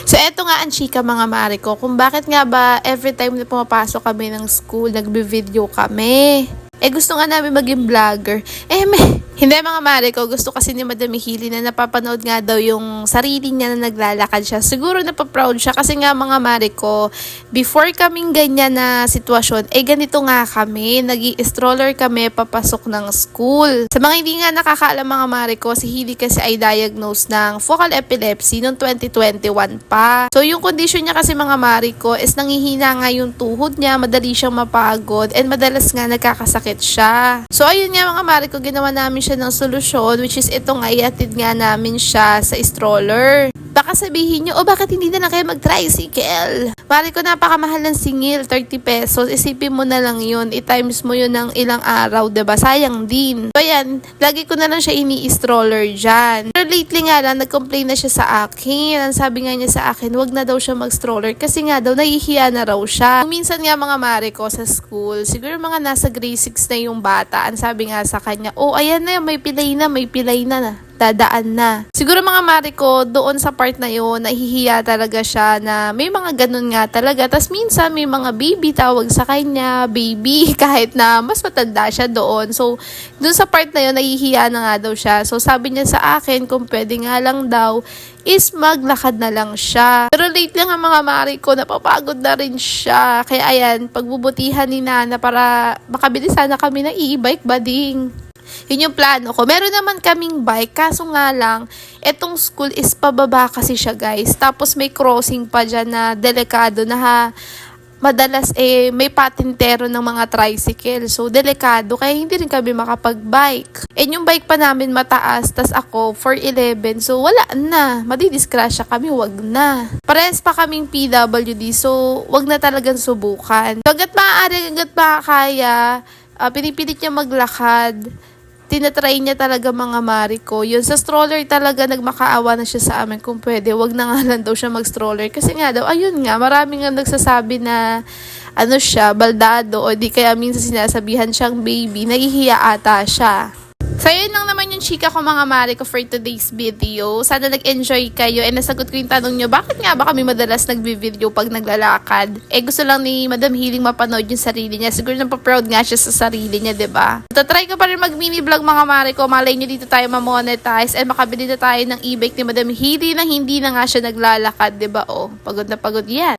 So, eto nga ang chika mga mare ko, kung bakit nga ba every time na pumapasok kami ng school, nagbe-video kami. Gusto nga namin maging vlogger. Hindi mga mare ko, gusto kasi ni Madam Hili na napapanood nga daw yung sarili niya na naglalakad siya. Siguro napaproud siya kasi nga mga mare ko, before kaming ganyan na sitwasyon, ganito nga kami, nag-i-stroller kami papasok ng school. Sa mga hindi nga nakakaalam mga mare ko, si Hili kasi ay diagnosed ng focal epilepsy noong 2021 pa. So yung condition niya kasi mga mare ko is nangihina nga yung tuhod niya, madali siyang mapagod, and madalas nga nagkakasakit siya. So ayun nga mga mare ko, ginawa namin siya ng solusyon, which is itong iatid nga namin siya sa stroller. Baka sabihin nyo, bakit hindi na lang kayo mag-tricycle? Mare ko, napakamahal ng singil, 30 pesos. Isipin mo na lang yun, i-times mo yun ng ilang araw, diba? Sayang din. So yan, lagi ko na lang siya ini-stroller dyan. Pero lately nga lang, nag-complain na siya sa akin. Ang sabi nga niya sa akin, wag na daw siya mag-stroller kasi nga daw, nahihiya na raw siya. Minsan nga mga mare ko sa school, siguro mga nasa grade 6 na yung bata, ang sabi nga sa kanya, ayan na, may pilay na. Dadaan na. Siguro mga mare ko, doon sa part na yun, nahihiya talaga siya na may mga ganun nga talaga. Tas minsan may mga baby tawag sa kanya, baby, kahit na mas matanda siya doon. So, doon sa part na yun, nahihiya na nga daw siya. So, sabi niya sa akin, kung pwede nga lang daw, is maglakad na lang siya. Pero lately nga mga mare ko, napapagod na rin siya. Kaya ayan, pagbubutihan ni Nana para makabilisan na kami na i-bike bading. Yun yung plano ko. Meron naman kaming bike, kaso nga lang, etong school is pababa kasi siya guys. Tapos may crossing pa dyan na delikado na madalas may patintero ng mga tricycle. So, delikado. Kaya hindi rin kami makapag-bike. Yung bike pa namin mataas, tas ako, 411. So, wala na. Madidiskrasya kami, wag na. Parehas pa kaming PWD. So, wag na talagang subukan. So, hanggat maaari, hanggat makakaya, pinipilit niya maglakad. Tinatry niya talaga mga mare ko. Yun, sa stroller talaga nagmakaawa na siya sa amin kung pwede. Wag na nga lang daw siya mag-stroller. Kasi nga daw, ayun nga, marami nga nagsasabi na siya, baldado, o di kaya minsan sinasabihan siyang baby, nahihiya ata siya. So, yun lang naman yung chika ko mga mare ko for today's video. Sana nag-enjoy kayo and nasagot ko yung tanong nyo, bakit nga ba kami madalas nagbi-video pag naglalakad? Gusto lang ni Madam Hiling mapanood yung sarili niya. Siguro napaproud nga siya sa sarili niya, diba? Tatry ko pa rin mag-mini vlog mga mare ko. Malay nyo dito tayo ma-monetize and makabili na tayo ng e-bike ni Madam Hiling na hindi na nga siya naglalakad, diba? Pagod na pagod yan.